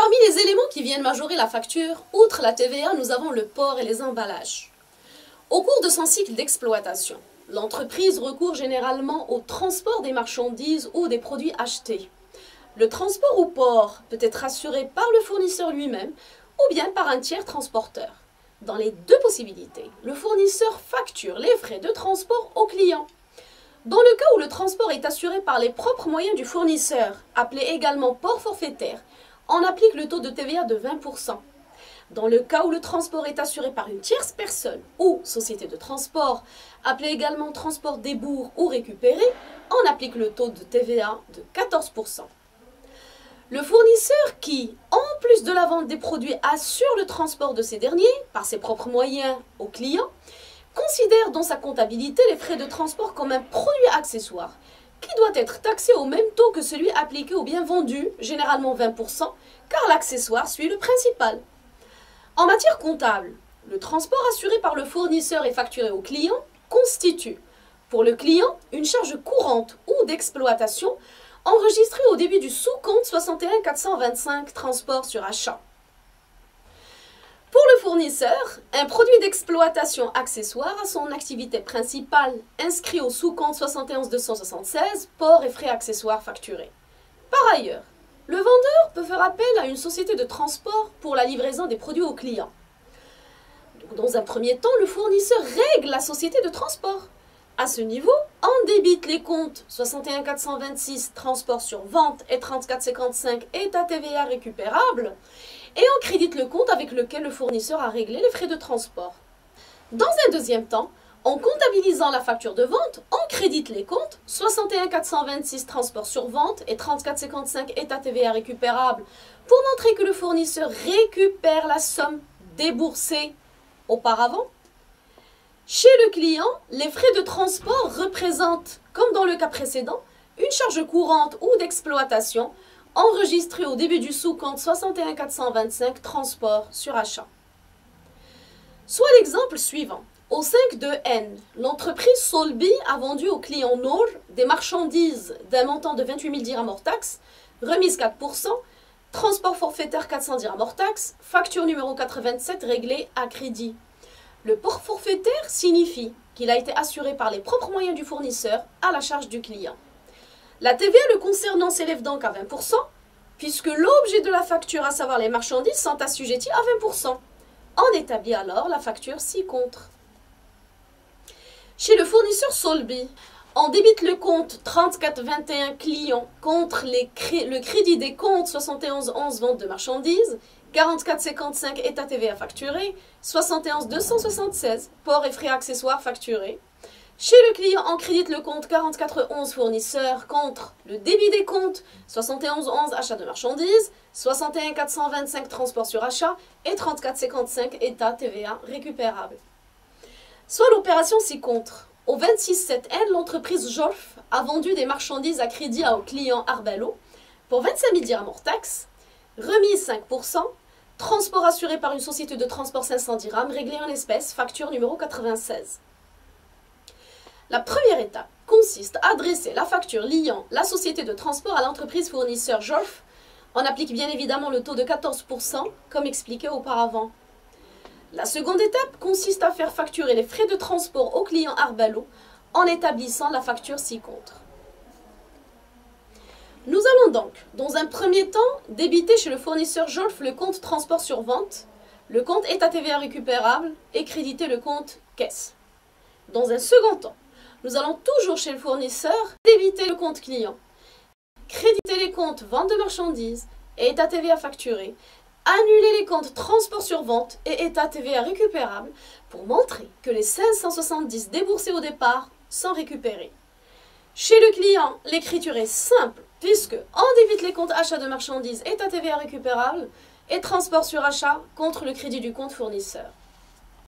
Parmi les éléments qui viennent majorer la facture, outre la TVA, nous avons le port et les emballages. Au cours de son cycle d'exploitation, l'entreprise recourt généralement au transport des marchandises ou des produits achetés. Le transport au port peut être assuré par le fournisseur lui-même ou bien par un tiers transporteur. Dans les deux possibilités, le fournisseur facture les frais de transport au client. Dans le cas où le transport est assuré par les propres moyens du fournisseur, appelé également port forfaitaire, on applique le taux de TVA de 20%. Dans le cas où le transport est assuré par une tierce personne ou société de transport, appelée également transport débours ou récupéré, on applique le taux de TVA de 14%. Le fournisseur qui, en plus de la vente des produits, assure le transport de ces derniers par ses propres moyens au client, considère dans sa comptabilité les frais de transport comme un produit accessoire qui doit être taxé au même taux que celui appliqué au bien vendu, généralement 20%, car l'accessoire suit le principal. En matière comptable, le transport assuré par le fournisseur et facturé au client constitue, pour le client, une charge courante ou d'exploitation enregistrée au début du sous-compte 61 425 transport sur achat. Pour le fournisseur, un produit d'exploitation accessoire à son activité principale inscrit au sous-compte 71 276 port et frais accessoires facturés. Par ailleurs, le vendeur peut faire appel à une société de transport pour la livraison des produits aux clients. Dans un premier temps, le fournisseur règle la société de transport. À ce niveau, on débite les comptes 61 426 transport sur vente et 34 55 état TVA récupérable et on crédite le compte avec lequel le fournisseur a réglé les frais de transport. Dans un deuxième temps, en comptabilisant la facture de vente, on crédite les comptes 61 426 transport sur vente et 34 55 état TVA récupérable pour montrer que le fournisseur récupère la somme déboursée auparavant. Chez le client, les frais de transport représentent, comme dans le cas précédent, une charge courante ou d'exploitation enregistrée au début du sous-compte 61 425 transport sur achat. Soit l'exemple suivant. Au 5.2n, l'entreprise Solbi a vendu au client Nour des marchandises d'un montant de 28 000 dirhams hors taxe, remise 4%, transport forfaitaire 400 dirhams hors taxe, facture numéro 87 réglée à crédit. Le port forfaitaire signifie qu'il a été assuré par les propres moyens du fournisseur à la charge du client. La TVA le concernant s'élève donc à 20%, puisque l'objet de la facture, à savoir les marchandises, sont assujettis à 20%. On établit alors la facture ci-contre. Chez le fournisseur Solbi, on débite le compte 3421 clients contre le crédit des comptes 7111 vente de marchandises, 44,55 état TVA facturé, 71,276 port et frais accessoires facturés. Chez le client, on crédite le compte 44,11 fournisseur contre le débit des comptes 71,11 achat de marchandises, 61,425 transport sur achat et 34,55 état TVA récupérable. Soit l'opération ci-contre. Au 26.7n, l'entreprise Jorf a vendu des marchandises à crédit au client Arbello pour 25 000 dirhams hors taxe, remise 5%, transport assuré par une société de transport 500 dirhams, réglé en espèces, facture numéro 96. La première étape consiste à adresser la facture liant la société de transport à l'entreprise fournisseur Jorf. On applique bien évidemment le taux de 14%, comme expliqué auparavant. La seconde étape consiste à faire facturer les frais de transport au client Arbello en établissant la facture ci-contre. Nous allons donc, dans un premier temps, débiter chez le fournisseur Jorf le compte transport sur vente, le compte état TVA récupérable et créditer le compte caisse. Dans un second temps, nous allons toujours chez le fournisseur débiter le compte client, créditer les comptes vente de marchandises et état TVA facturé, annuler les comptes transport sur vente et état TVA récupérable pour montrer que les 570 déboursés au départ sont récupérés. Chez le client, l'écriture est simple puisque on débite les comptes achat de marchandises, état TVA récupérable et transport sur achat contre le crédit du compte fournisseur.